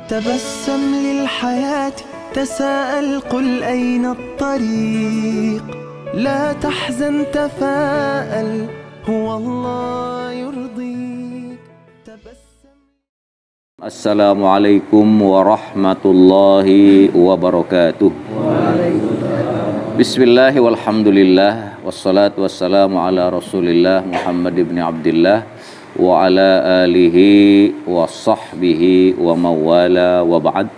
تبسم للحياة تساءل قل أين الطريق لا تحزن تفاءل هو الله يرضيك Assalamualaikum warahmatullahi wabarakatuh. Bismillahi walhamdulillah wassalatu wassalamu ala rasulillah Muhammad ibn Abdillah wa ala alihi wa sahbihi wa mawala wa ba'd.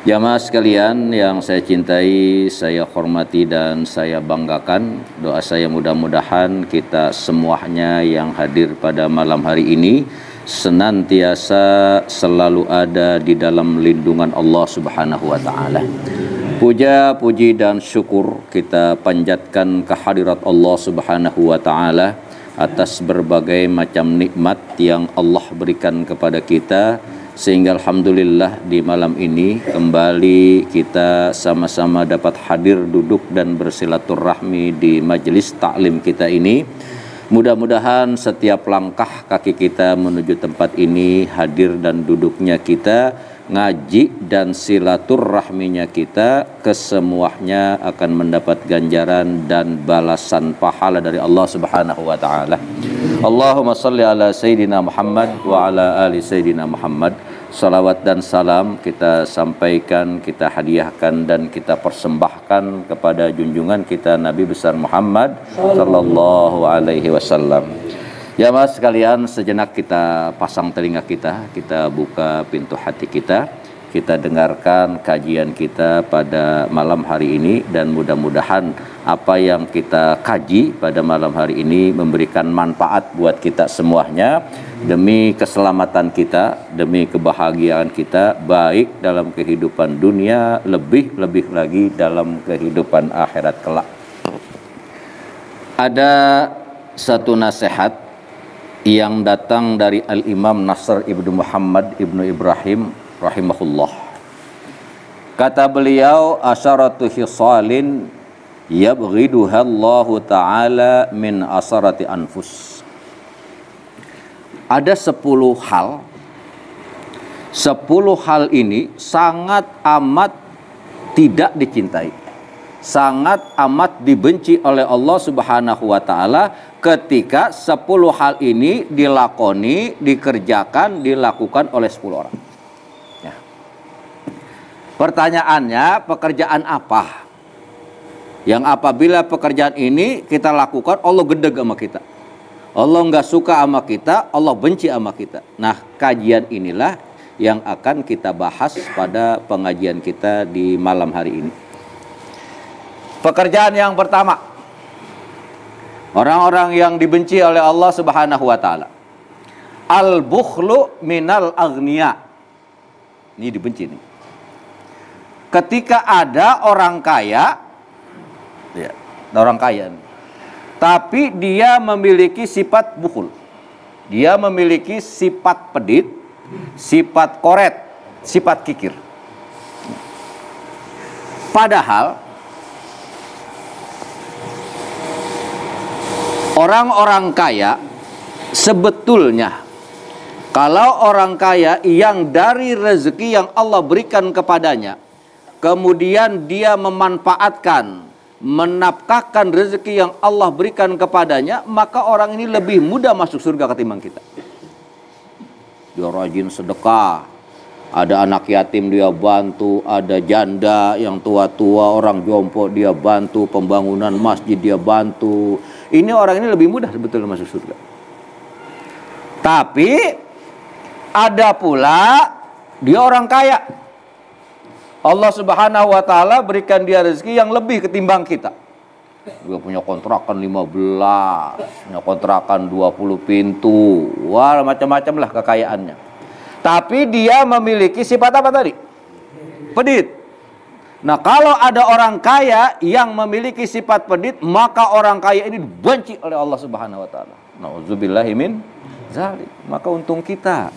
Jamaah sekalian yang saya cintai, saya hormati dan saya banggakan, doa saya mudah-mudahan kita semuanya yang hadir pada malam hari ini senantiasa selalu ada di dalam lindungan Allah Subhanahu wa taala. Puja, puji dan syukur kita panjatkan kehadirat Allah Subhanahu wa taala atas berbagai macam nikmat yang Allah berikan kepada kita, sehingga alhamdulillah di malam ini kembali kita sama-sama dapat hadir, duduk dan bersilaturahmi di majelis taklim kita ini. Mudah-mudahan setiap langkah kaki kita menuju tempat ini, hadir dan duduknya kita, ngaji dan silaturahminya kita, kesemuanya akan mendapat ganjaran dan balasan pahala dari Allah Subhanahu wa taala. Allahumma shalli ala Sayyidina Muhammad wa ala ali Sayyidina Muhammad. Salawat dan salam kita sampaikan, kita hadiahkan dan kita persembahkan kepada junjungan kita Nabi besar Muhammad sallallahu alaihi wasallam. Jamaah sekalian, sejenak kita pasang telinga kita buka pintu hati kita dengarkan kajian kita pada malam hari ini, dan mudah-mudahan apa yang kita kaji pada malam hari ini memberikan manfaat buat kita semuanya, demi keselamatan kita, demi kebahagiaan kita, baik dalam kehidupan dunia, lebih-lebih lagi dalam kehidupan akhirat kelak. Ada satu nasihat yang datang dari Al-Imam Nasr ibnu Muhammad ibnu Ibrahim rahimahullah. Kata beliau, asyaratu hisalin yabghiduha Allah Ta'ala min asarati anfus. Ada 10 hal ini sangat amat tidak dicintai, sangat amat dibenci oleh Allah Subhanahu wa taala ketika 10 hal ini dilakoni, dikerjakan, dilakukan oleh 10 orang. Ya. Pertanyaannya, pekerjaan apa yang apabila pekerjaan ini kita lakukan Allah gedeg sama kita, Allah nggak suka sama kita, Allah benci sama kita? Nah, kajian inilah yang akan kita bahas pada pengajian kita di malam hari ini. Pekerjaan yang pertama, orang-orang yang dibenci oleh Allah Subhanahu wa taala. Al-bukhlu minal aghniya. Ini dibenci nih. Ketika ada orang kaya, ya, orang kaya nih, tapi dia memiliki sifat bukhul. Dia memiliki sifat pedit, sifat koret, sifat kikir. Padahal orang-orang kaya sebetulnya, kalau orang kaya yang dari rezeki yang Allah berikan kepadanya, kemudian dia memanfaatkan, menafkahkan rezeki yang Allah berikan kepadanya, maka orang ini lebih mudah masuk surga ketimbang kita. Dia rajin sedekah, ada anak yatim dia bantu, ada janda yang tua-tua, orang jompo dia bantu, pembangunan masjid dia bantu. Ini orang ini lebih mudah sebetulnya masuk surga. Tapi ada pula dia orang kaya, Allah Subhanahu wa taala berikan dia rezeki yang lebih ketimbang kita. Dia punya kontrakan 15, punya kontrakan 20 pintu, wah macam-macam lah kekayaannya. Tapi dia memiliki sifat apa tadi? Pedit. Nah, kalau ada orang kaya yang memiliki sifat pedit, maka orang kaya ini dibenci oleh Allah Subhanahu wa taala. Nauzubillahi min zalik. Maka untung kita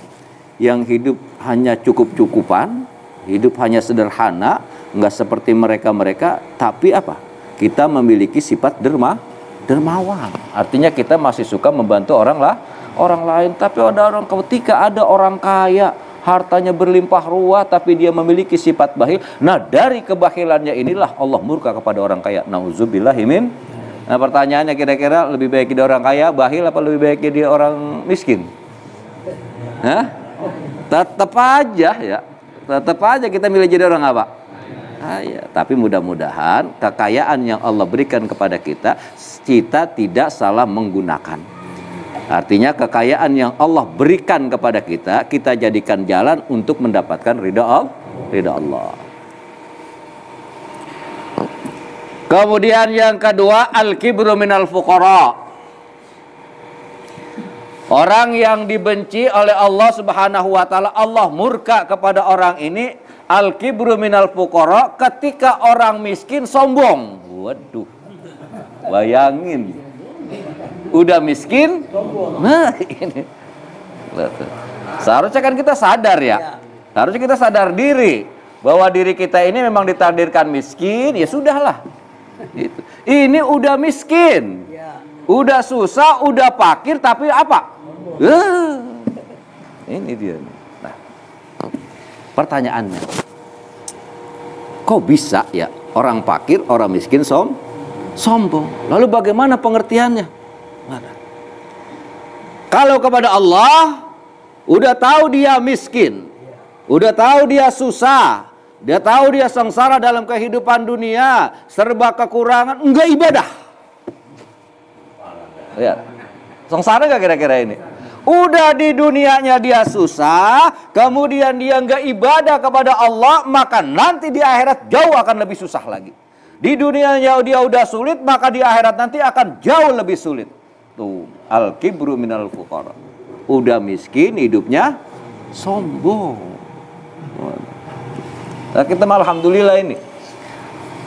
yang hidup hanya cukup-cukupan, hidup hanya sederhana, enggak seperti mereka-mereka, tapi apa? Kita memiliki sifat dermawan. Artinya kita masih suka membantu orang lain. Tapi ada orang, ketika ada orang kaya, hartanya berlimpah ruah tapi dia memiliki sifat bakhil. Nah, dari kebakilannya inilah Allah murka kepada orang kaya. Nauzubillahimin. Nah, pertanyaannya kira-kira lebih baik dia orang kaya, bakhil, apa lebih baik dia orang miskin? Hah? Tetap aja ya. Tetap aja kita milih jadi orang apa? Kaya. Tapi mudah-mudahan kekayaan yang Allah berikan kepada kita, kita tidak salah menggunakan. Artinya kekayaan yang Allah berikan kepada kita, kita jadikan jalan untuk mendapatkan ridha Allah. Kemudian yang kedua, al-kibru minal fuqara. Orang yang dibenci oleh Allah Subhanahu wa taala, Allah murka kepada orang ini, al-kibru minal fuqara, ketika orang miskin sombong. Waduh. Bayangin. Udah miskin, nah ini. Seharusnya kan kita sadar ya. Harusnya kita sadar diri bahwa diri kita ini memang ditakdirkan miskin, ya sudahlah. Gitu. Ini udah miskin, udah susah, udah fakir, tapi apa? Ini dia. Nah, pertanyaannya, kok bisa ya orang fakir, orang miskin sombong? Lalu bagaimana pengertiannya? Mana? Kalau kepada Allah, udah tahu dia miskin, udah tahu dia susah, dia tahu dia sengsara dalam kehidupan dunia, serba kekurangan, enggak ibadah. Ya, sengsara gak kira-kira ini? Udah di dunianya dia susah, kemudian dia enggak ibadah kepada Allah, maka nanti di akhirat jauh akan lebih susah lagi. Di dunianya dia udah sulit, maka di akhirat nanti akan jauh lebih sulit. Tuh, al-kibru minal fuqara. Udah miskin, hidupnya sombong. Nah, kita alhamdulillah ini,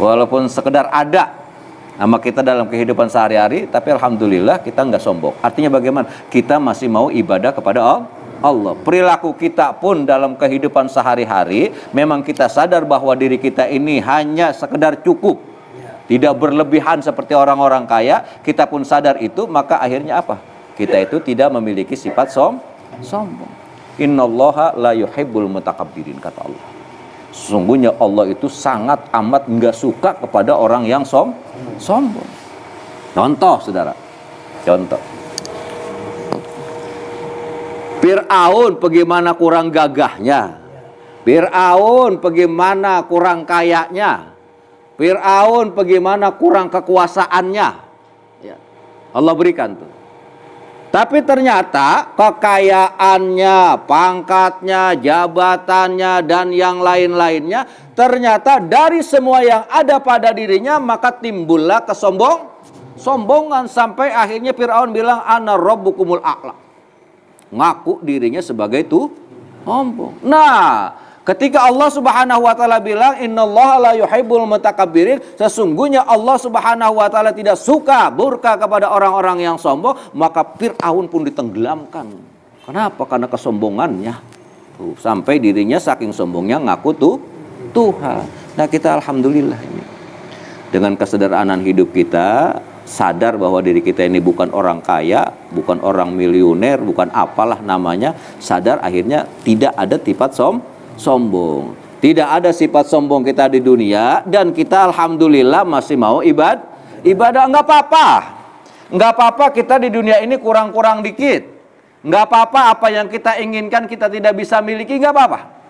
walaupun sekedar ada sama kita dalam kehidupan sehari-hari, tapi alhamdulillah kita nggak sombong. Artinya bagaimana? Kita masih mau ibadah kepada Allah. Perilaku kita pun dalam kehidupan sehari-hari, memang kita sadar bahwa diri kita ini hanya sekedar cukup, tidak berlebihan seperti orang-orang kaya. Kita pun sadar itu, maka akhirnya apa? Kita itu tidak memiliki sifat sombong. Innallaha la yuhibbul mutakabbirin, kata Allah. Sesungguhnya Allah itu sangat amat nggak suka kepada orang yang sombong. Contoh, saudara. Contoh. Fir'aun bagaimana kurang gagahnya. Fir'aun bagaimana kurang kayanya. Fir'aun bagaimana kurang kekuasaannya. Ya. Allah berikan tuh. Tapi ternyata kekayaannya, pangkatnya, jabatannya, dan yang lain-lainnya, ternyata dari semua yang ada pada dirinya, maka timbullah kesombongan, sampai akhirnya Fir'aun bilang, ana rabbukumul a'la. Ngaku dirinya sebagai itu sombong. Nah, ketika Allah Subhanahu wa taala bilang innallaha la yuhibbul mutakabbirin, sesungguhnya Allah Subhanahu wa taala tidak suka, murka kepada orang-orang yang sombong, maka Fir'aun pun ditenggelamkan. Kenapa? Karena kesombongannya. Tuh, sampai dirinya saking sombongnya ngaku tuh Tuhan. Nah, kita alhamdulillah ini. Dengan kesederhanaan hidup kita, sadar bahwa diri kita ini bukan orang kaya, bukan orang miliuner, bukan apalah namanya, sadar akhirnya tidak ada sifat sombong. Tidak ada sifat sombong kita di dunia, dan kita alhamdulillah masih mau ibadah. Enggak apa-apa. Enggak apa-apa kita di dunia ini kurang-kurang dikit. Enggak apa-apa apa yang kita inginkan kita tidak bisa miliki, enggak apa-apa.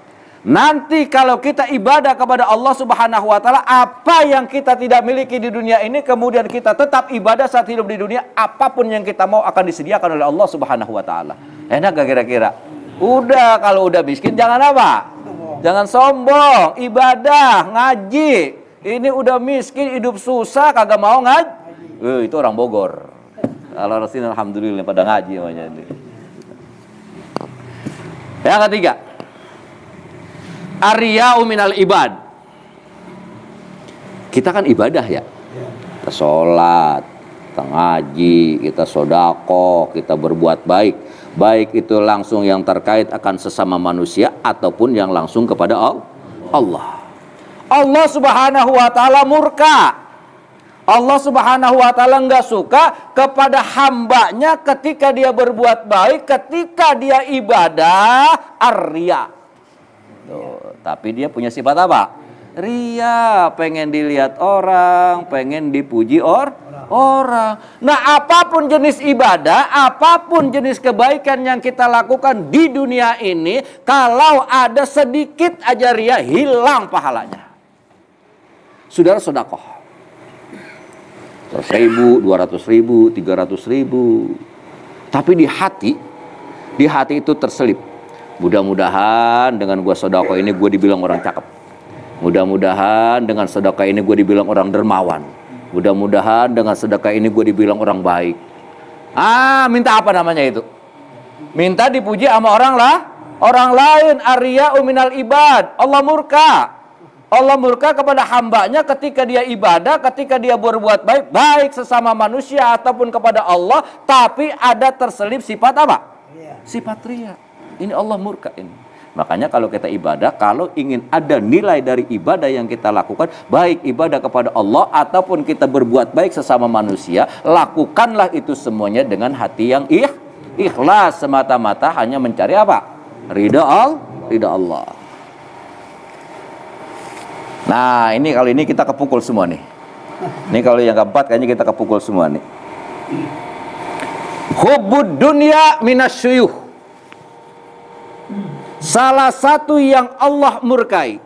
Nanti kalau kita ibadah kepada Allah Subhanahu wa taala, apa yang kita tidak miliki di dunia ini, kemudian kita tetap ibadah saat hidup di dunia, apapun yang kita mau akan disediakan oleh Allah Subhanahu wa taala. Enak gak kira-kira? Udah, kalau udah miskin jangan apa? Jangan sombong, ibadah, ngaji. Ini udah miskin, hidup susah, kagak mau ngaji. Itu orang Bogor. Kalau Rasul alhamdulillah pada ngaji namanya ini. Yang ketiga, Ar-riya'u minal ibad. Kita kan ibadah ya. Kita sholat, kita ngaji, kita sodako, kita berbuat baik. Baik itu langsung yang terkait akan sesama manusia ataupun yang langsung kepada Allah. Allah Subhanahu wa ta'ala murka. Allah Subhanahu wa Ta'ala nggak suka kepada hambanya ketika dia berbuat baik, ketika dia ibadah ar-riya. Tapi dia punya sifat apa? Riya, pengen dilihat orang, pengen dipuji orang. Nah, apapun jenis ibadah, apapun jenis kebaikan yang kita lakukan di dunia ini, kalau ada sedikit aja riya, hilang pahalanya. Saudara sedekah 100.000, 200.000, 300.000. Tapi di hati itu terselip. Mudah-mudahan dengan gua sedekah ini gua dibilang orang cakep. Mudah-mudahan dengan sedekah ini gua dibilang orang dermawan. Mudah-mudahan dengan sedekah ini gua dibilang orang baik. Minta apa namanya itu? Minta dipuji sama orang lain. Ar-riya'u minal ibad. Allah murka. Allah murka kepada hambanya ketika dia ibadah, ketika dia berbuat baik, baik sesama manusia ataupun kepada Allah, tapi ada terselip sifat apa? Sifat riya. Ini Allah murka ini. Makanya kalau kita ibadah, kalau ingin ada nilai dari ibadah yang kita lakukan, baik ibadah kepada Allah ataupun kita berbuat baik sesama manusia, lakukanlah itu semuanya dengan hati yang ikhlas, semata-mata hanya mencari apa? Ridha Allah. Nah, ini kali ini kita kepukul semua nih. Ini kalau yang keempat kayaknya kita kepukul semua nih. Hubbud dunya minasyuyuh. Salah satu yang Allah murkai,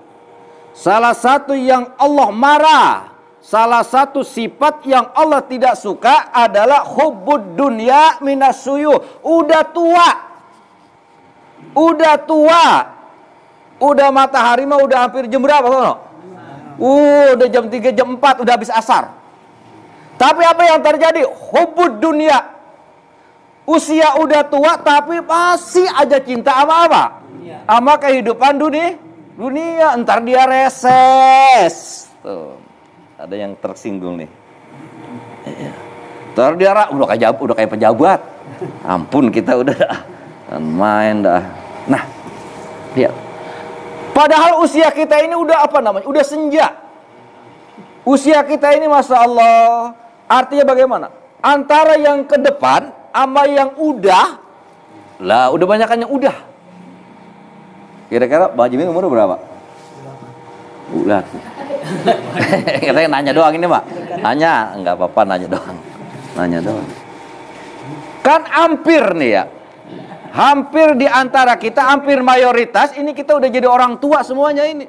salah satu yang Allah marah, salah satu sifat yang Allah tidak suka adalah hubbud dunya minasyuyuh. Udah tua. Udah matahari mah udah hampir jam berapa sono? Udah jam 3, jam 4, udah habis asar. Tapi apa yang terjadi? Hubbud dunia. Usia udah tua tapi masih aja cinta sama apa? Sama kehidupan dunia. Entar dia reses. Tuh. Ada yang tersinggung nih. Entar dia udah kayak pejabat. Ampun, kita udah main dah. Nah, lihat. Padahal usia kita ini udah apa namanya? Udah senja. Usia kita ini Masya Allah. Artinya bagaimana? Antara yang ke depan sama yang udah. Lah udah banyakan yang udah. Kira-kira Pak Jimmy umur berapa? Udah. Kita nanya doang ini Pak. Nanya, enggak apa-apa nanya doang. Kan hampir nih ya. Hampir di antara kita, hampir mayoritas, ini kita udah jadi orang tua semuanya ini.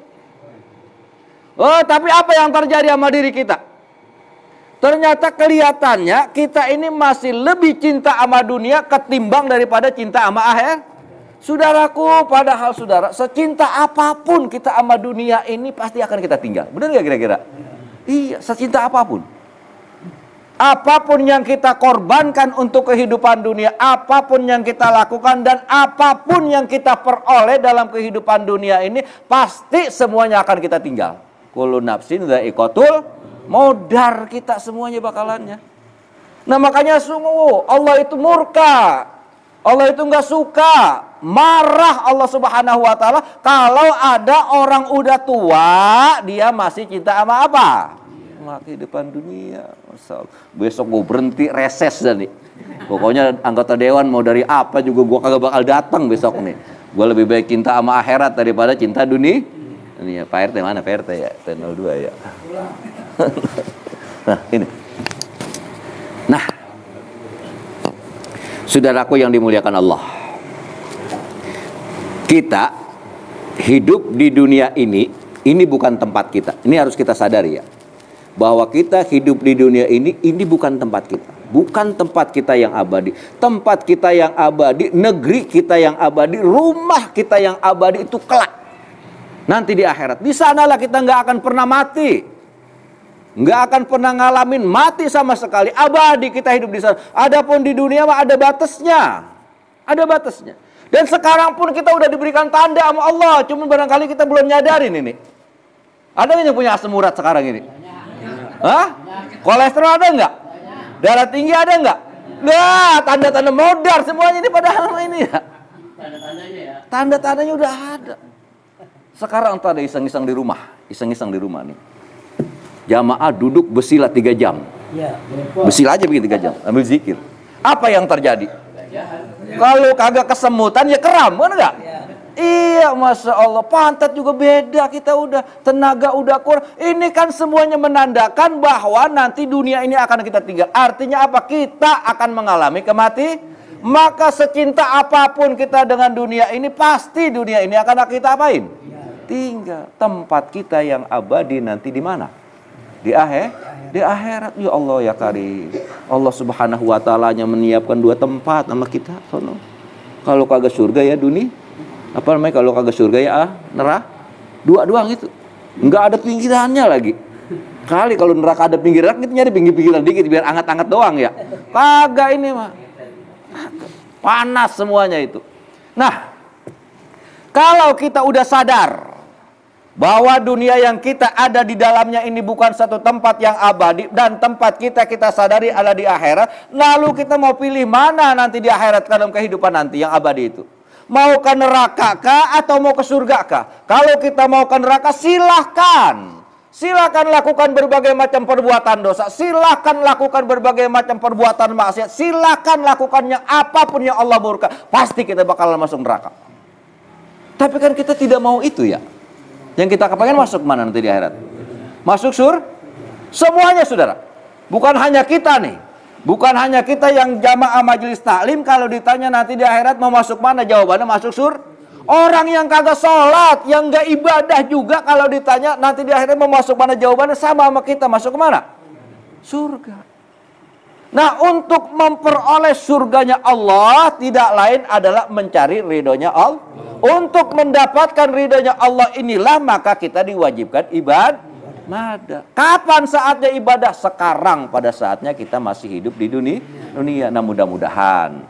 Tapi apa yang terjadi sama diri kita? Ternyata kelihatannya kita ini masih lebih cinta sama dunia ketimbang daripada cinta sama akhir. Saudaraku, padahal saudara, secinta apapun kita sama dunia ini pasti akan kita tinggal. Benar nggak kira-kira? Iya, secinta apapun. Apapun yang kita korbankan untuk kehidupan dunia, apapun yang kita lakukan dan apapun yang kita peroleh dalam kehidupan dunia ini, pasti semuanya akan kita tinggal. Kullu nafsin dha'iqatul maut, kita semuanya bakalannya. Nah makanya sungguh Allah itu murka, Allah itu nggak suka, marah Allah Subhanahu wa Ta'ala kalau ada orang udah tua dia masih cinta sama apa? Kehidupan dunia. Besok gue berhenti reses dah nih. Pokoknya anggota dewan mau dari apa juga gue kagak bakal datang besok nih. Gue lebih baik cinta sama akhirat daripada cinta dunia. Ini ya, Pak RT mana Pak RT ya? T02 ya. Nah ini. Nah, saudaraku yang dimuliakan Allah, kita hidup di dunia ini bukan tempat kita. Ini harus kita sadari ya. Bahwa kita hidup di dunia ini bukan tempat kita. Bukan tempat kita yang abadi. Tempat kita yang abadi, negeri kita yang abadi, rumah kita yang abadi itu kelak. Nanti di akhirat. Di sanalah kita nggak akan pernah mati. Nggak akan pernah ngalamin mati sama sekali. Abadi kita hidup di sana. Adapun di dunia mah ada batasnya. Ada batasnya. Dan sekarang pun kita udah diberikan tanda sama Allah. Cuma barangkali kita belum nyadarin ini. Ada yang punya asam urat sekarang ini? Hah? Kolesterol ada nggak? Darah tinggi ada nggak? Nah, tanda-tanda modar semuanya ini padahal ini ya. Tanda-tandanya ya. Tanda-tandanya udah ada. Sekarang entar ada iseng-iseng di rumah nih. Jamaah duduk bersila 3 jam. Bersila aja begini 3 jam, ambil zikir. Apa yang terjadi? Kalau kagak kesemutan ya keram, kan enggak? Iya, Masya Allah, pantat juga beda, kita udah, tenaga udah kurang. Ini kan semuanya menandakan bahwa nanti dunia ini akan kita tinggal. Artinya apa? Kita akan mengalami kematian. Maka secinta apapun kita dengan dunia ini, pasti dunia ini akan kita apain? Tinggal. Tempat kita yang abadi nanti di mana? Di akhirat. Ya Allah ya Karim. Allah Subhanahu wa ta'ala-nya menyiapkan 2 tempat sama kita. Kalau kagak surga ya dunia. Apa namanya, kalau kagak surga ya neraka. 2 doang itu. Enggak ada pinggirannya lagi. Kali kalau neraka ada pinggiran, kita nyari pinggir-pinggiran dikit biar anget-anget doang ya. Kagak ini mah. Panas semuanya itu. Nah, kalau kita udah sadar bahwa dunia yang kita ada di dalamnya ini bukan satu tempat yang abadi, dan tempat kita sadari adalah di akhirat, lalu kita mau pilih mana nanti di akhirat dalam kehidupan nanti yang abadi itu? Mau ke neraka kah atau mau ke surga kah? Kalau kita mau ke neraka, silahkan lakukan berbagai macam perbuatan dosa, silahkan lakukan berbagai macam perbuatan maksiat, silahkan lakukannya apapun yang Allah murka, pasti kita bakal masuk neraka. Tapi kan kita tidak mau itu ya. Yang kita kepengen masuk mana nanti di akhirat? Masuk surga? Semuanya saudara. Bukan hanya kita nih. Bukan hanya kita yang jamaah majelis taklim, kalau ditanya nanti di akhirat mau masuk mana, jawabannya masuk surga. Orang yang kagak sholat, yang gak ibadah juga, kalau ditanya nanti di akhirat mau masuk mana, jawabannya sama kita, masuk ke mana? Surga. Nah, untuk memperoleh surganya Allah, tidak lain adalah mencari ridhonya Allah. Untuk mendapatkan ridhonya Allah inilah maka kita diwajibkan ibadah. Kapan saatnya ibadah? Sekarang, pada saatnya kita masih hidup di dunia. Nah, mudah-mudahan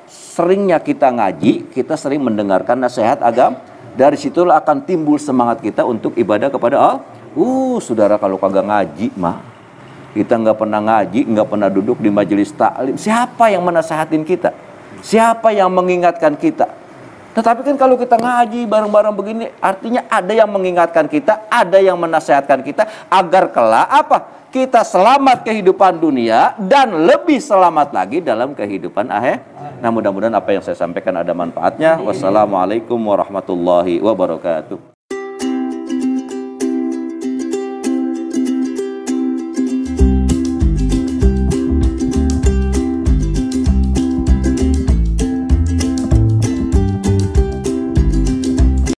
seringnya kita ngaji, kita sering mendengarkan nasihat agama. Dari situlah akan timbul semangat kita untuk ibadah kepada Allah. Saudara, kalau kagak ngaji mah, kita nggak pernah ngaji, nggak pernah duduk di majelis taklim, siapa yang menasehatin kita? Siapa yang mengingatkan kita? Tetapi kan kalau kita ngaji bareng-bareng begini, artinya ada yang mengingatkan kita, ada yang menasehatkan kita agar kelak apa? Kita selamat kehidupan dunia dan lebih selamat lagi dalam kehidupan akhir. Nah, mudah-mudahan apa yang saya sampaikan ada manfaatnya. Wassalamualaikum warahmatullahi wabarakatuh.